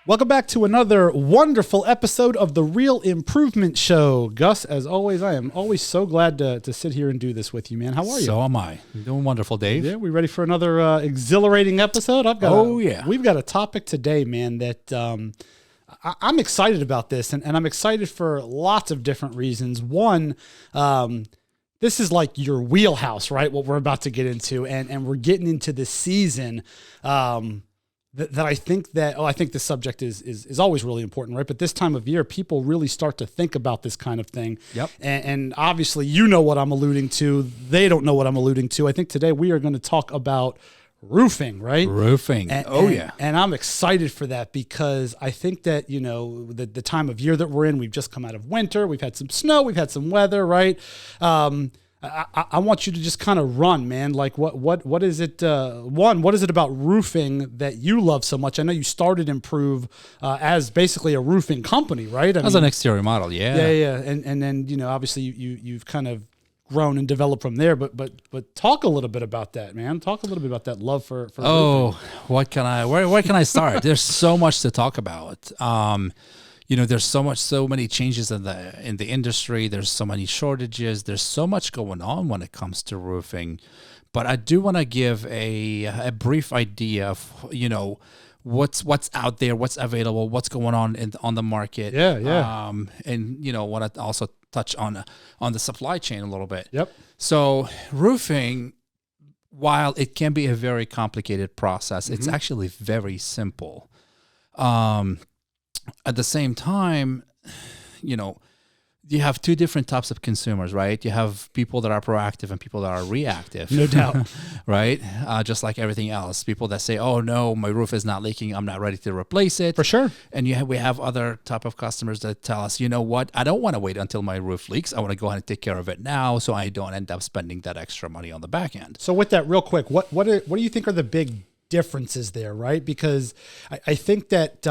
Welcome back to another wonderful episode of the Real Improvement Show. Gus, as always, I am always so glad to sit here and do this with you, man. How are you? So am I. You're doing wonderful, Dave. Yeah, we ready for another exhilarating episode? We've got a topic today, man, that I'm excited about this, and I'm excited for lots of different reasons. One, this is like your wheelhouse, right? What we're about to get into, and we're getting into this season. I think the subject is always really important, right? But this time of year, people really start to think about this kind of thing. Yep. And obviously, you know what I'm alluding to. They don't know what I'm alluding to. I think today we are going to talk about roofing, right? Roofing. And I'm excited for that because I think that, you know, the time of year that we're in, we've just come out of winter. We've had some snow. We've had some weather, right? I want you to just kind of run, man. Like what is it? What is it about roofing that you love so much? I know you started Emprove as basically a roofing company, right? As an exterior model, yeah. Yeah. And then, you know, obviously you've kind of grown and developed from there. But talk a little bit about that, man. Talk a little bit about that love for roofing. Where can I start? There's so much to talk about. You know, there's so many changes in the industry. There's so many shortages. There's so much going on when it comes to roofing. But I do want to give a brief idea of, you know, what's out there, what's available, what's going on the market. Yeah. And you know, want to also touch on the supply chain a little bit. Yep. So roofing, while it can be a very complicated process, it's actually very simple. At the same time, you know, you have two different types of consumers, right? You have people that are proactive and people that are reactive. No doubt. Right? Just like everything else. People that say, oh, no, my roof is not leaking. I'm not ready to replace it. For sure. And we have other type of customers that tell us, you know what? I don't want to wait until my roof leaks. I want to go ahead and take care of it now so I don't end up spending that extra money on the back end. So with that, real quick, what do you think are the big differences there, right? Because I think that...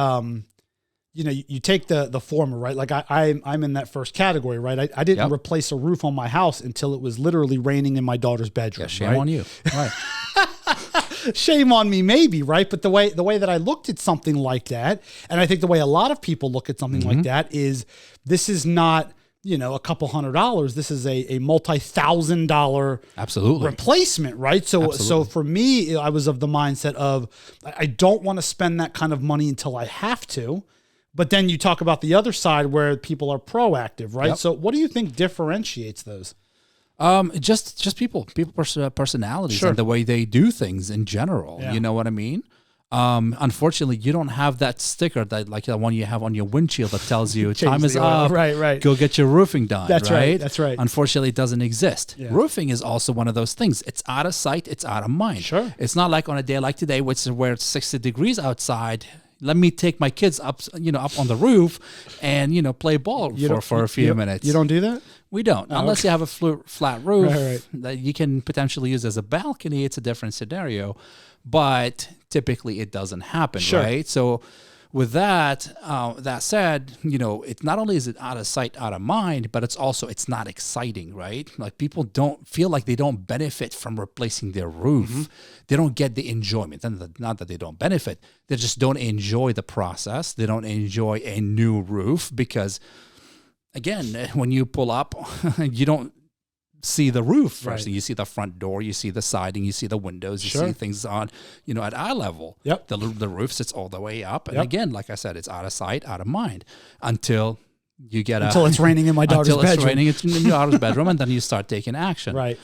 you know, you take the former, right? Like I'm in that first category, right? I didn't replace a roof on my house until it was literally raining in my daughter's bedroom. Yeah, shame on you. Right. Shame on me, maybe, right? But the way that I looked at something like that, and I think the way a lot of people look at something like that is, this is not, you know, a couple $100. This is a multi-$1,000 replacement, right? So for me, I was of the mindset of, I don't want to spend that kind of money until I have to. But then you talk about the other side where people are proactive, right? Yep. So what do you think differentiates those? Just people personalities, sure, and the way they do things in general. Yeah. You know what I mean? Unfortunately, you don't have that sticker that like the one you have on your windshield that tells you time is up. Right. Go get your roofing done. That's right. That's right. Unfortunately, it doesn't exist. Yeah. Roofing is also one of those things. It's out of sight. It's out of mind. Sure. It's not like on a day like today, where it's 60 degrees outside. Let me take my kids up on the roof and, you know, play ball for a few minutes. You don't do that? We don't. Unless you have a flat roof right. that you can potentially use as a balcony. It's a different scenario. But typically it doesn't happen, sure, right? So with that said, you know, it's not only is it out of sight, out of mind, but it's not exciting, right? Like people don't feel like they don't benefit from replacing their roof. They don't get the enjoyment. And not that they don't benefit, they just don't enjoy the process. They don't enjoy a new roof because, again, when you pull up, you don't see the roof first. Right. You see the front door, you see the siding, you see the windows, you see things on, you know, at eye level. Yep. The roof sits all the way up. And again, like I said, it's out of sight, out of mind until it's raining in my daughter's bedroom. It's raining in your daughter's bedroom, and then you start taking action. Right.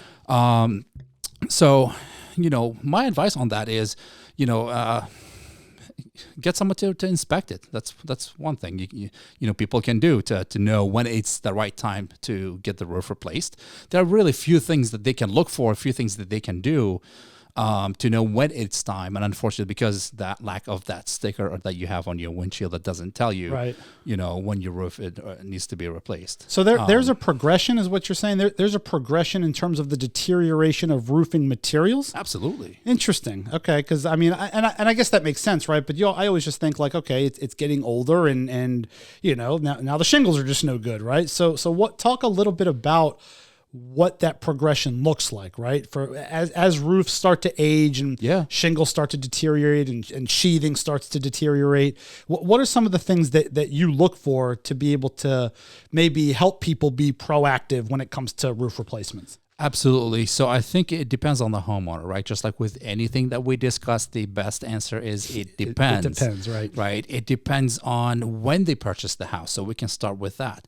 So, you know, my advice on that is, you know, get someone to inspect it. That's one thing you know people can do to know when it's the right time to get the roof replaced. There are really few things that they can look for, a few things that they can do to know when it's time. And unfortunately, because that lack of that sticker that you have on your windshield that doesn't tell you, you know, when your roof needs to be replaced. So there's a progression, is what you're saying. There's a progression in terms of the deterioration of roofing materials. Absolutely. Interesting. Okay, because I mean, I guess that makes sense, right? But I always just think like, okay, it's getting older, and you know, now the shingles are just no good, right? So talk a little bit about what that progression looks like, right? For as roofs start to age and shingles start to deteriorate and sheathing starts to deteriorate, what are some of the things that you look for to be able to maybe help people be proactive when it comes to roof replacements? Absolutely. So I think it depends on the homeowner, right? Just like with anything that we discussed, the best answer is it depends. It depends, right? Right. It depends on when they purchased the house. So we can start with that.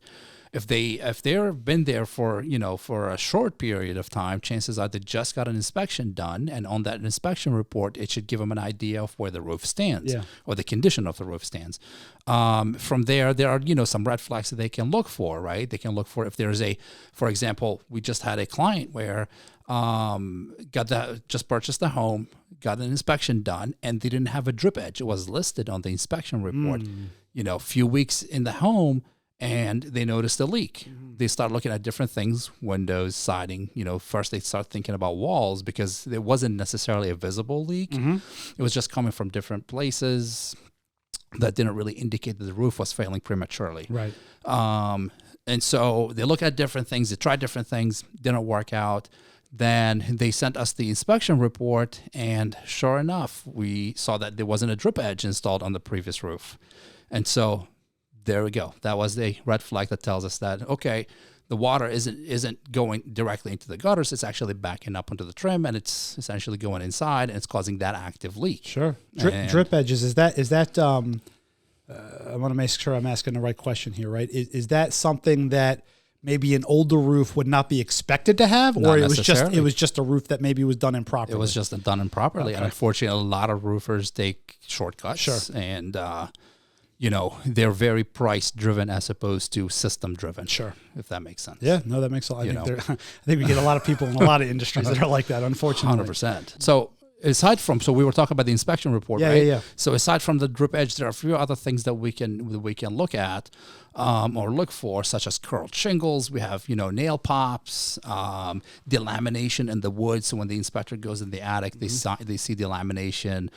If they've been there for a short period of time, chances are they just got an inspection done, and on that inspection report, it should give them an idea of where the roof stands or the condition of the roof stands. From there are some red flags that they can look for, right? They can look for if there's for example, we just had a client where just purchased the home, got an inspection done, and they didn't have a drip edge. It was listed on the inspection report. A few weeks in the home, and they noticed a leak. They start looking at different things, windows, siding. First they start thinking about walls because it wasn't necessarily a visible leak. It was just coming from different places that didn't really indicate that the roof was failing prematurely. Right. And so they look at different things. They tried different things, didn't work out. Then they sent us the inspection report, and sure enough, we saw that there wasn't a drip edge installed on the previous roof. And so there we go. That was the red flag that tells us that, okay, the water isn't going directly into the gutters. It's actually backing up onto the trim, and it's essentially going inside, and it's causing that active leak. Sure. Drip edges, is that I want to make sure I'm asking the right question here, right? Is that something that maybe an older roof would not be expected to have, or it was just a roof that maybe was done improperly? It was just done improperly, and unfortunately, a lot of roofers take shortcuts. Sure. And they're very price driven as opposed to system driven. Sure. If that makes sense. Yeah, no, that makes a lot. I think we get a lot of people in a lot of industries that are like that, unfortunately. 100%. So we were talking about the inspection report, right? Yeah. So aside from the drip edge, there are a few other things that we can look at or look for, such as curled shingles. We have, nail pops, delamination in the wood. So when the inspector goes in the attic, they see delamination,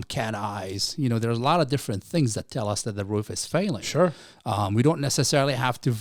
cat eyes. There's a lot of different things that tell us that the roof is failing. Sure. We don't necessarily have to,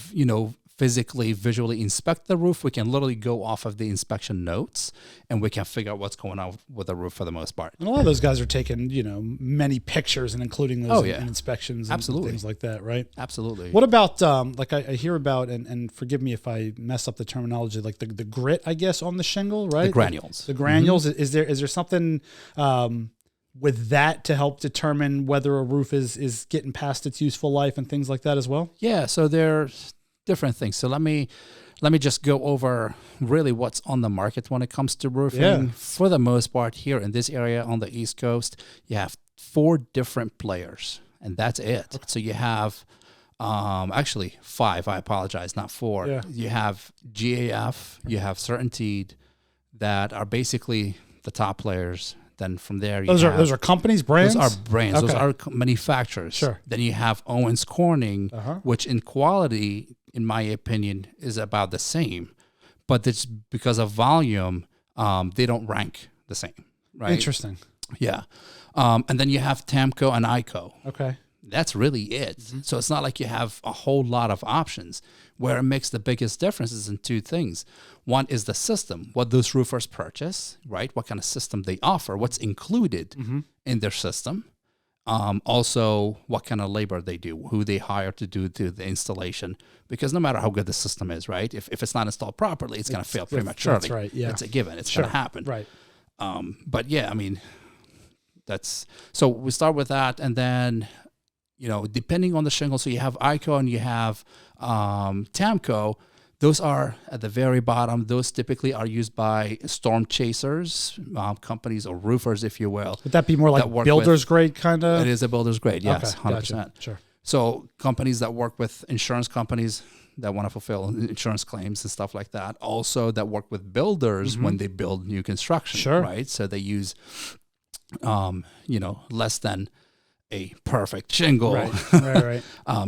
visually inspect the roof. We can literally go off of the inspection notes, and we can figure out what's going on with the roof for the most part. And a lot of those guys are taking, many pictures and including those in inspections and things like that, right? Absolutely. What about, I hear about, and forgive me if I mess up the terminology, like the grit, I guess, on the shingle, right? The granules. The granules. Is there something with that to help determine whether a roof is getting past its useful life and things like that as well? Yeah, so there's different things. So let me just go over really what's on the market when it comes to roofing. Yeah. For the most part, here in this area on the East Coast, you have 4 different players, and that's it. Okay. So you have actually 5. I apologize, not 4. Yeah. You have GAF, you have Certainteed, that are basically the top players. Then from there, those are companies, brands. Those are brands. Okay. Those are manufacturers. Sure. Then you have Owens Corning, which in quality, in my opinion, is about the same, but it's because of volume, they don't rank the same. Right. Interesting. Yeah. And then you have Tamco and ICO. Okay. That's really it. Mm-hmm. So it's not like you have a whole lot of options. Where it makes the biggest difference is in 2 things. One is the system, what those roofers purchase, right? What kind of system they offer, what's included in their system. Also, what kind of labor they do, who they hire to do the installation. Because no matter how good the system is, right? If it's not installed properly, it's going to fail prematurely. That's right, yeah. It's a given. It's going to happen. Right. But yeah, I mean, so we start with that, and then, depending on the shingle, so you have ICO and you have Tamco. Those are at the very bottom. Those typically are used by storm chasers, companies or roofers, if you will. Would that be more like builder's grade kind of? It is a builder's grade, yes, okay, 100%. Gotcha. Sure. So companies that work with insurance companies that want to fulfill insurance claims and stuff like that. Also that work with builders when they build new construction, sure. Right? So they use, less than a perfect shingle, right.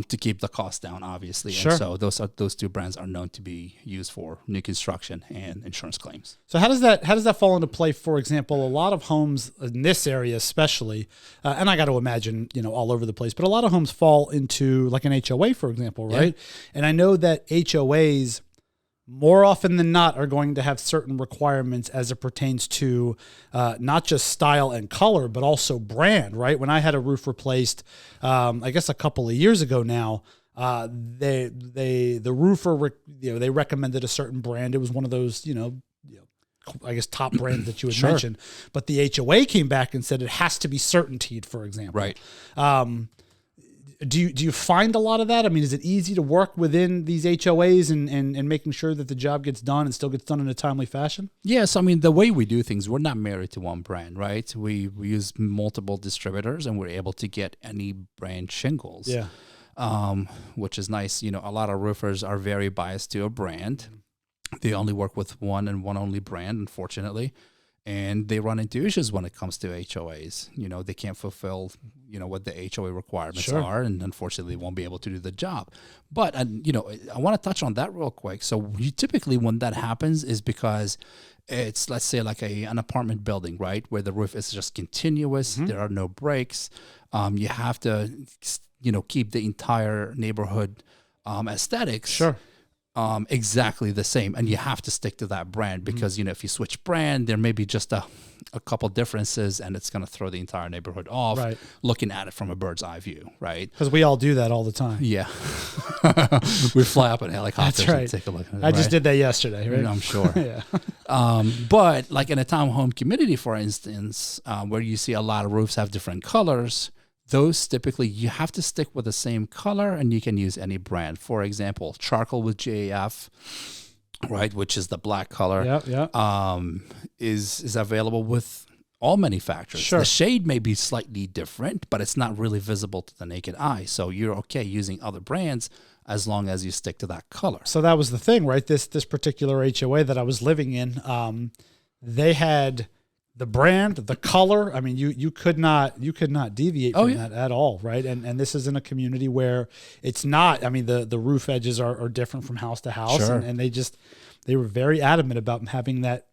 To keep the cost down, obviously. Sure. And so those 2 brands are known to be used for new construction and insurance claims. So how does that fall into play? For example, a lot of homes in this area, especially, and I got to imagine, all over the place, but a lot of homes fall into like an HOA, for example, right? Yeah. And I know that HOAs more often than not are going to have certain requirements as it pertains to not just style and color, but also brand, right? When I had a roof replaced, I guess a couple of years ago now, the roofer, they recommended a certain brand. It was one of those, I guess top brands that you had mentioned, but the HOA came back and said it has to be CertainTeed, for example. Right. Do you find a lot of that? I mean, is it easy to work within these HOAs and making sure that the job gets done and still gets done in a timely fashion? Yes. I mean, the way we do things, we're not married to one brand, right? We use multiple distributors and we're able to get any brand shingles. Yeah. Which is nice. A lot of roofers are very biased to a brand. They only work with one and one only brand, unfortunately. And they run into issues when it comes to HOAs. They can't fulfill, what the HOA requirements are, and unfortunately won't be able to do the job. But, I want to touch on that real quick. So typically when that happens is because it's, let's say, like an apartment building, right, where the roof is just continuous. There are no breaks. You have to, keep the entire neighborhood aesthetics. Exactly the same, and you have to stick to that brand because if you switch brand, there may be just a couple differences, and it's going to throw the entire neighborhood off. Right. Looking at it from a bird's eye view, right? Because we all do that all the time. Yeah, we fly up in helicopters and take a look at it. I just did that yesterday, right? I'm sure. Yeah. But like in a townhome community, for instance, where you see a lot of roofs have different colors. Those typically, you have to stick with the same color, and you can use any brand. For example, charcoal with GAF, right, which is the black color, is available with all manufacturers. The shade may be slightly different, but it's not really visible to the naked eye. So you're okay using other brands as long as you stick to that color. So that was the thing, right? This particular HOA that I was living in, they had the brand, the color. I mean, you could not deviate from that at all, right? And this is in a community where it's not. I mean, the roof edges are different from house to house, and they were very adamant about having that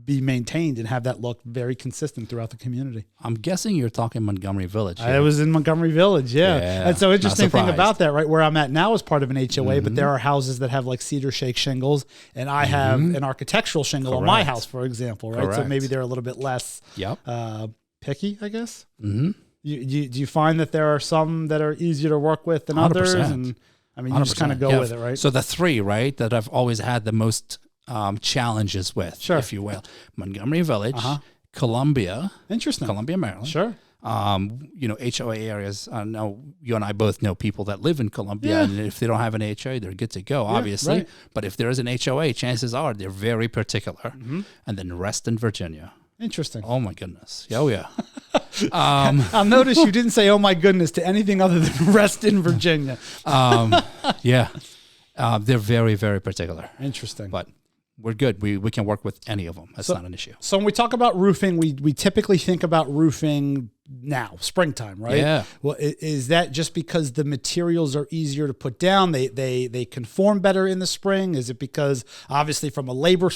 be maintained and have that look very consistent throughout the community. I'm guessing you're talking Montgomery Village. I was in Montgomery Village, yeah. And so interesting thing about that, right, where I'm at now is part of an HOA, but there are houses that have like cedar shake shingles, and I have an architectural shingle on my house, for example, right? So maybe they're a little bit less picky, I guess. Do you find that there are some that are easier to work with than 100%. Others? And I mean, you just kind of go with it, right? So the three, right, that I've always had the most challenges with, if you will: Montgomery Village, Columbia, Columbia, Maryland. HOA areas. I know you and I both know people that live in Columbia, and if they don't have an HOA, they're good to go, obviously. Right. But if there is an HOA, chances are they're very particular. And then Reston, Virginia. Interesting. Oh my goodness. Oh yeah. I'll notice you didn't say "oh my goodness" to anything other than Reston, Virginia. They're very, very particular. Interesting. But we're good. We can work with any of them. That's not an issue. So when we talk about roofing, we typically think about roofing now, springtime, right? Yeah. Well, is that just because the materials are easier to put down? They conform better in the spring? Is it because obviously from a labor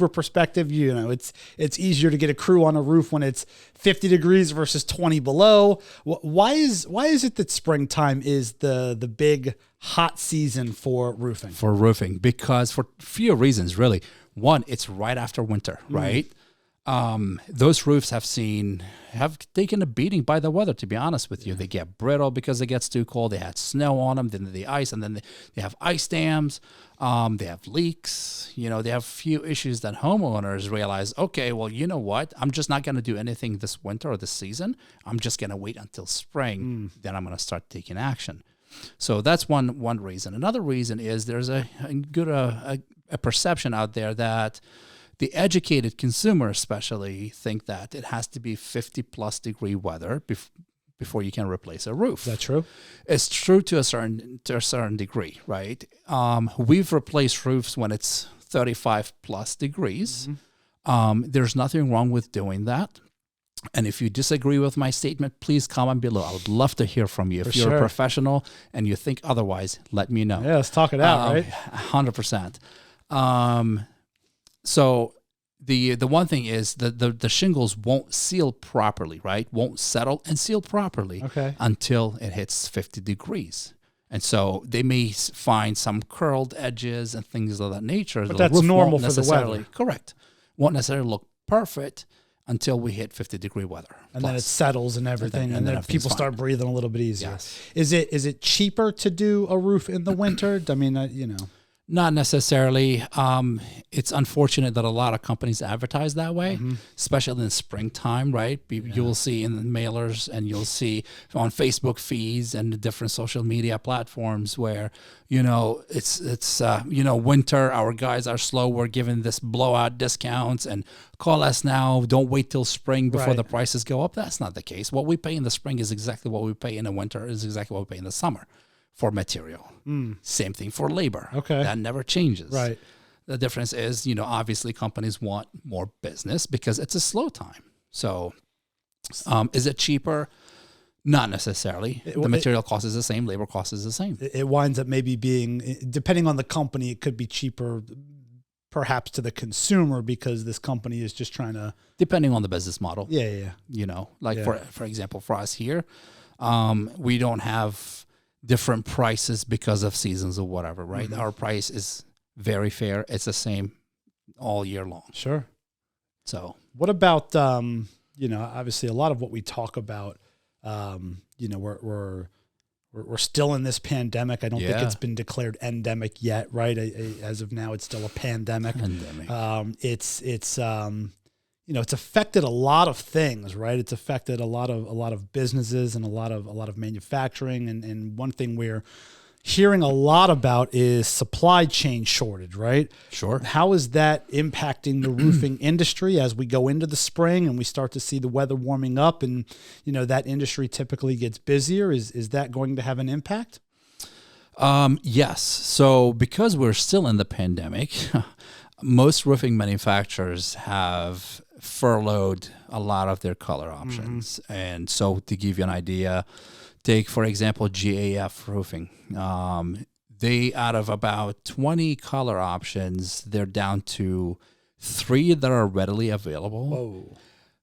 perspective, it's easier to get a crew on a roof when it's 50 degrees versus 20 below? Why is it that springtime is the big hot season for roofing? For roofing, because for a few reasons, really. One, it's right after winter, right? Those roofs have taken a beating by the weather, to be honest with you. They get brittle because it gets too cold. They had snow on them, then the ice, and then they have ice dams. They have leaks. They have a few issues that homeowners realize, okay, well, you know what? I'm just not going to do anything this winter or this season. I'm just going to wait until spring. Then I'm going to start taking action. So that's one reason. Another reason is there's a perception out there that the educated consumer especially think that it has to be 50+ degree weather before you can replace a roof. Is that true? It's true to a certain degree, right? We've replaced roofs when it's 35+ degrees. There's nothing wrong with doing that. And if you disagree with my statement, please comment below. I would love to hear from you. If you're a professional and you think otherwise, let me know. Yeah, let's talk it out, right? 100%. So the one thing is the shingles won't seal properly, right? Won't settle and seal properly until it hits 50 degrees. And so they may find some curled edges and things of that nature. But that's normal for the weather. Correct. Won't necessarily look perfect until we hit 50-degree weather. And then it settles and everything. And then people start breathing a little bit easier. Yes. Is it cheaper to do a roof in the winter? I mean, Not necessarily. It's unfortunate that a lot of companies advertise that way, especially in the springtime, right? You'll see in the mailers and you'll see on Facebook feeds and the different social media platforms where, it's winter, our guys are slow, we're giving this blowout discounts and call us now, don't wait till spring before the prices go up. That's not the case. What we pay in the spring is exactly what we pay in the winter, is exactly what we pay in the summer. For material. Same thing for labor. Okay. That never changes. Right. The difference is, obviously companies want more business because it's a slow time. So is it cheaper? Not necessarily. The material cost is the same. Labor cost is the same. It winds up maybe being, depending on the company, it could be cheaper perhaps to the consumer because this company is just trying to. Depending on the business model. Yeah. For example, for us here, we don't have different prices because of seasons or whatever, right? Our price is very fair. It's the same all year long. Sure. So what about, obviously a lot of what we talk about, we're still in this pandemic. I don't think it's been declared endemic yet, right? As of now, it's still a pandemic. It's affected a lot of things, right? It's affected a lot of businesses and a lot of manufacturing. And one thing we're hearing a lot about is supply chain shortage, right? Sure. How is that impacting the roofing industry as we go into the spring and we start to see the weather warming up and, that industry typically gets busier? Is that going to have an impact? Yes. So because we're still in the pandemic, most roofing manufacturers have furloughed a lot of their color options. And so to give you an idea, take, for example, GAF Roofing. They, out of about 20 color options, they're down to 3 that are readily available. Whoa.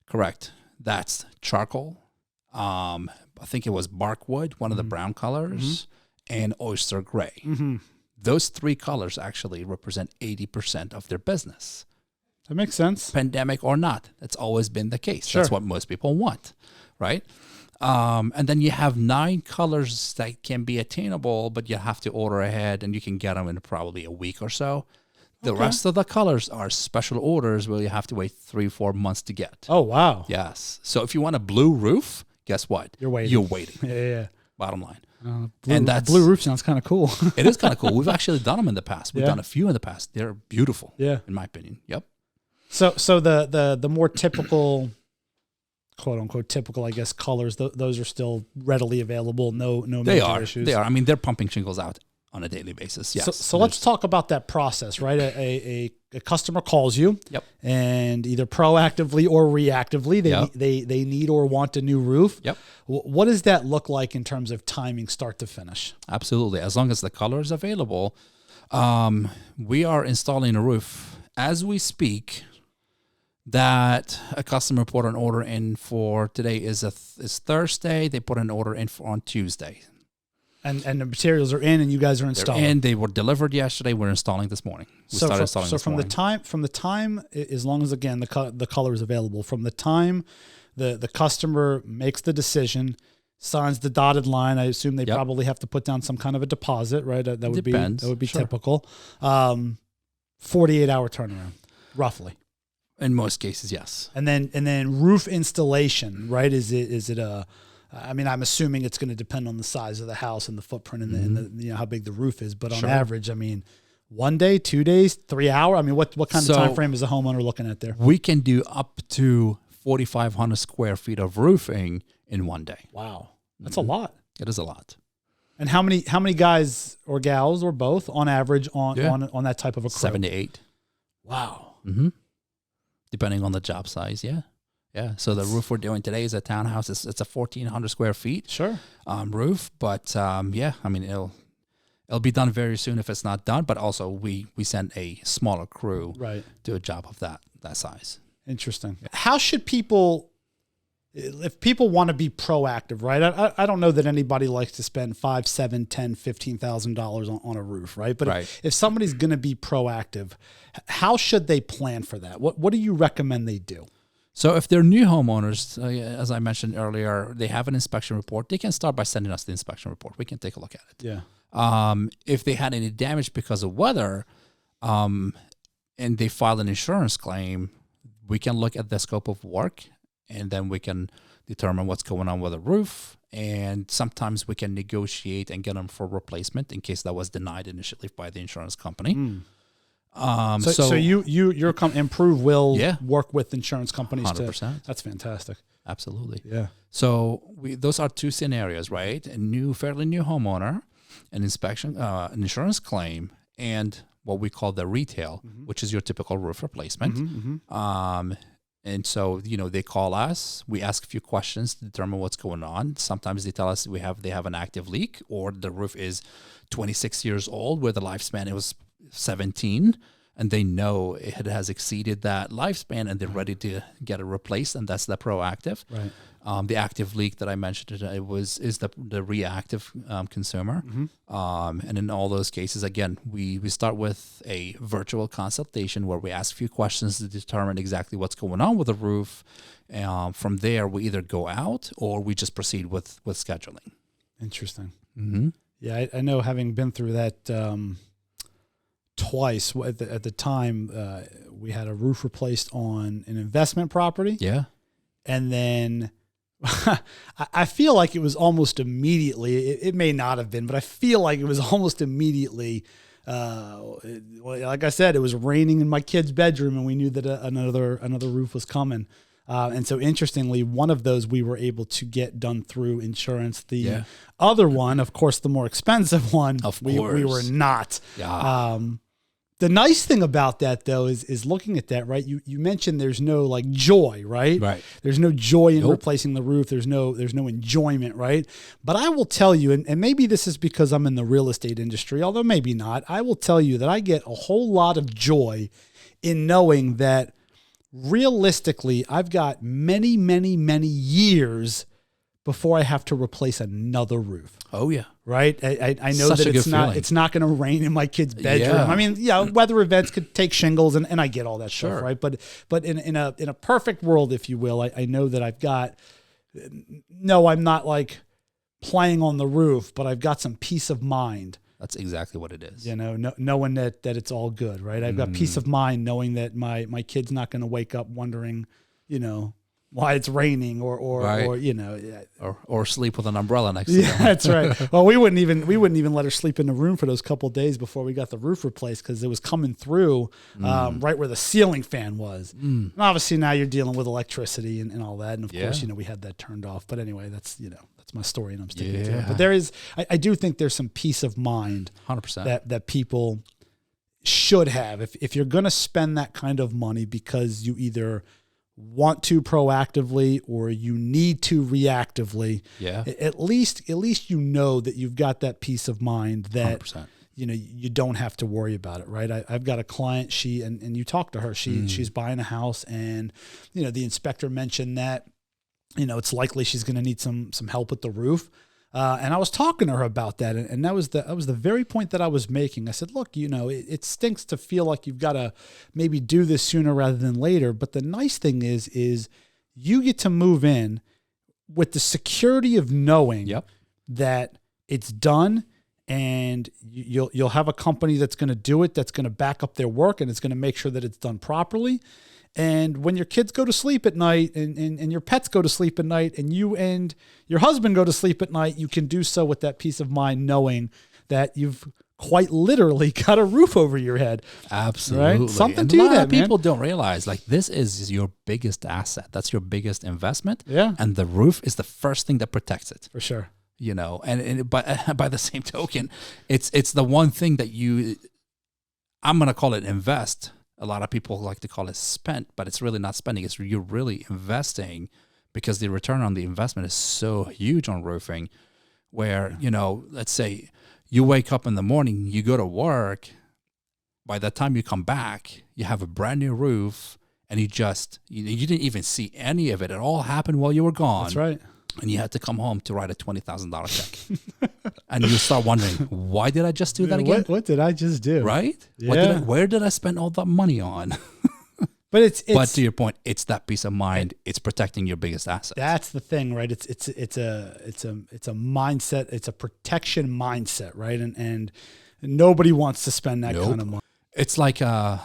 Correct. That's charcoal. I think it was barkwood, one of the brown colors, and oyster gray. Those 3 colors actually represent 80% of their business. That makes sense. Pandemic or not, that's always been the case. Sure. That's what most people want, right? And then you have 9 colors that can be attainable, but you have to order ahead, and you can get them in probably a week or so. The rest of the colors are special orders where you have to wait 3-4 months to get. Oh, wow. Yes. So if you want a blue roof, guess what? You're waiting. You're waiting. Yeah. Bottom line. Blue roof sounds kind of cool. It is kind of cool. We've actually done them in the past. We've done a few in the past. They're beautiful. Yeah. In my opinion. Yep. So the more typical, quote unquote typical, I guess, colors, those are still readily available. No major issues. They are. I mean, they're pumping shingles out on a daily basis. Yes. So let's talk about that process, right? A customer calls you, and either proactively or reactively, they need or want a new roof. Yep. What does that look like in terms of timing, start to finish? Absolutely. As long as the color is available, we are installing a roof as we speak. That a customer put an order in for today is Thursday. They put an order in on Tuesday. And the materials are in, and you guys are installing. And they were delivered yesterday. We're installing this morning. From the time, as long as again the color is available, from the time the customer makes the decision, signs the dotted line. I assume they probably have to put down some kind of a deposit, right? That would be typical. 48-hour turnaround, roughly. In most cases, yes. And then roof installation, right? Is it a? I mean, I'm assuming it's going to depend on the size of the house and the footprint and the how big the roof is. But on average, I mean, 1 day, 2 days, 3 hours. I mean, what kind of time frame is a homeowner looking at there? We can do up to 4,500 square feet of roofing in 1 day. Wow, that's a lot. It is a lot. And how many guys or gals or both on average on that type of a crew? 7 to 8. Wow. Mm-hmm. Depending on the job size, yeah. So the roof we're doing today is a townhouse. It's a 1,400 square feet roof, but I mean it'll be done very soon if it's not done. But also we send a smaller crew to a job of that size. Interesting. Yeah. How should people if people want to be proactive, right? I don't know that anybody likes to spend $5, $7, $10, $15,000 on a roof, right? But if somebody's going to be proactive, how should they plan for that? What do you recommend they do? So if they're new homeowners, as I mentioned earlier, they have an inspection report. They can start by sending us the inspection report. We can take a look at it. Yeah. If they had any damage because of weather, and they filed an insurance claim, we can look at the scope of work, and then we can determine what's going on with the roof. And sometimes we can negotiate and get them for replacement in case that was denied initially by the insurance company. So your Emprove will work with insurance companies 100%. That's fantastic. Absolutely. Yeah. So those are two scenarios, right? A fairly new homeowner, an inspection, an insurance claim, and what we call the retail, which is your typical roof replacement. And so, they call us, we ask a few questions to determine what's going on. Sometimes they tell us they have an active leak, or the roof is 26 years old where the lifespan it was 17, and they know it has exceeded that lifespan and they're ready to get it replaced, and that's the proactive. Right. The active leak that I mentioned is the reactive consumer. And in all those cases, again, we start with a virtual consultation where we ask a few questions to determine exactly what's going on with the roof. From there, we either go out or we just proceed with scheduling. Interesting. Yeah, I know, having been through that twice. At the time, we had a roof replaced on an investment property. Yeah. And then I feel like it was almost immediately, it may not have been, but I feel like it was almost immediately, like I said, it was raining in my kid's bedroom, and we knew that another roof was coming. And so interestingly, one of those we were able to get done through insurance. The other one, of course, the more expensive one, we were not. Yeah. The nice thing about that, though, is looking at that, right? You mentioned there's no like joy, right? Right. There's no joy in replacing the roof. There's no enjoyment, right? But I will tell you, and maybe this is because I'm in the real estate industry, although maybe not, I will tell you that I get a whole lot of joy in knowing that realistically, I've got many, many, many years before I have to replace another roof. Oh yeah. Right. I know that it's not going to rain in my kid's bedroom. Yeah. I mean, weather events could take shingles, and I get all that stuff, right? But in a perfect world, if you will, I know that I've got, no, I'm not like playing on the roof, but I've got some peace of mind. That's exactly what it is. Knowing that it's all good, right? I've got peace of mind knowing that my kid's not going to wake up wondering, why it's raining or sleep with an umbrella next to them. That's right. Well, we wouldn't even let her sleep in the room for those couple of days before we got the roof replaced, because it was coming through right where the ceiling fan was. And obviously now you're dealing with electricity and all that, and of course we had that turned off. But anyway, that's my story, and I'm sticking to it. But I do think there's some peace of mind 100% that people should have if you're going to spend that kind of money, because you either want to proactively or you need to reactively. Yeah. At least that you've got that peace of mind that 100%. You don't have to worry about it, right? I've got a client, and you talk to her, she's buying a house, and the inspector mentioned that it's likely she's going to need some help with the roof. And I was talking to her about that, and that was the very point that I was making. I said, look, it stinks to feel like you've got to maybe do this sooner rather than later. But the nice thing is you get to move in with the security of knowing that it's done, and you'll have a company that's going to do it, that's going to back up their work, and it's going to make sure that it's done properly. And when your kids go to sleep at night and your pets go to sleep at night and you and your husband go to sleep at night, you can do so with that peace of mind, knowing that you've quite literally got a roof over your head. Absolutely. Right? Something and to that, man. A lot of people man. don't realize, like, this is your biggest asset. That's your biggest investment. Yeah. And the roof is the first thing that protects it. For sure. But by the same token, it's the one thing that I'm going to call it invest. A lot of people like to call it spent, but it's really not spending. You're really investing, because the return on the investment is so huge on roofing, where, let's say you wake up in the morning, you go to work, by the time you come back, you have a brand new roof, and you didn't even see any of it. It all happened while you were gone. That's right. And you had to come home to write a $20,000 check. And you start wondering, why did I just do that again? What did I just do? Right? Yeah. Where did I spend all that money on? But but to your point, it's that peace of mind. It's protecting your biggest asset. That's the thing, right? It's a mindset. It's a protection mindset, right? And nobody wants to spend that kind of money. It's like a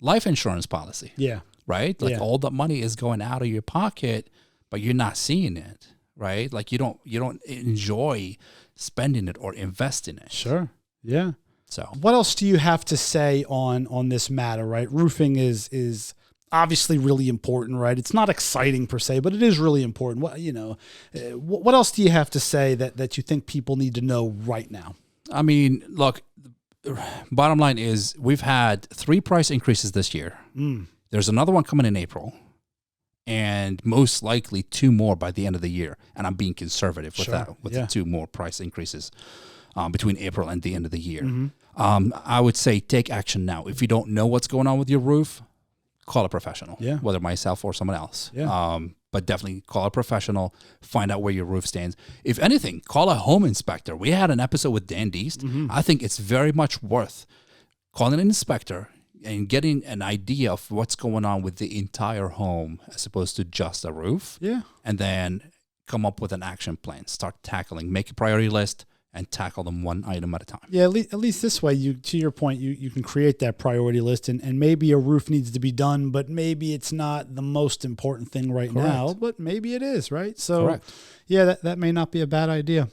life insurance policy. Yeah. Right? Like all the money is going out of your pocket, but you're not seeing it. Right? Like you don't enjoy spending it or invest in it. Sure. Yeah. So what else do you have to say on this matter, right? Roofing is obviously really important, right? It's not exciting per se, but it is really important. What else do you have to say that you think people need to know right now? I mean, look, bottom line is we've had 3 price increases this year. There's another one coming in April, and most likely 2 more by the end of the year. And I'm being conservative with the 2 more price increases between April and the end of the year. I would say take action now. If you don't know what's going on with your roof, call a professional, whether myself or someone else. But definitely call a professional, find out where your roof stands. If anything, call a home inspector. We had an episode with Dan Deast. I think it's very much worth calling an inspector and getting an idea of what's going on with the entire home as opposed to just a roof. And then come up with an action plan. Start tackling, make a priority list, and tackle them one item at a time. Yeah, at least this way, to your point, you can create that priority list, and maybe a roof needs to be done, but maybe it's not the most important thing right now, but maybe it is, right? So, that may not be a bad idea.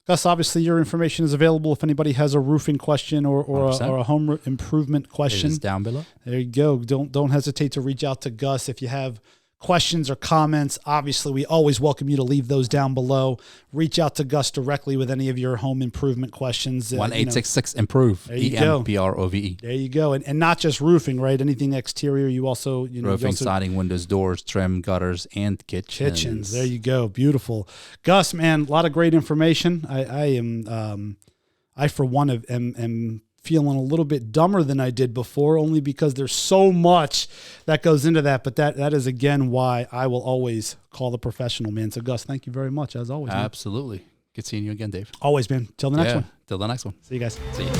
Gus, obviously your information is available if anybody has a roofing question or a home improvement question. It is down below. There you go. Don't hesitate to reach out to Gus if you have questions or comments. Obviously, we always welcome you to leave those down below. Reach out to Gus directly with any of your home improvement questions. 1-866 Improve. EMPROVE. There you go. And not just roofing, right? Anything exterior. You also roofing, siding, windows, doors, trim, gutters, and kitchens. There you go. Beautiful. Gus, man, a lot of great information. I for one am feeling a little bit dumber than I did before, only because there's so much that goes into that. But that is, again, why I will always call the professional, man. So, Gus, thank you very much, as always. Absolutely. Man. Good seeing you again, Dave. Always, man. Till the next one. Till the next one. See you guys. See you.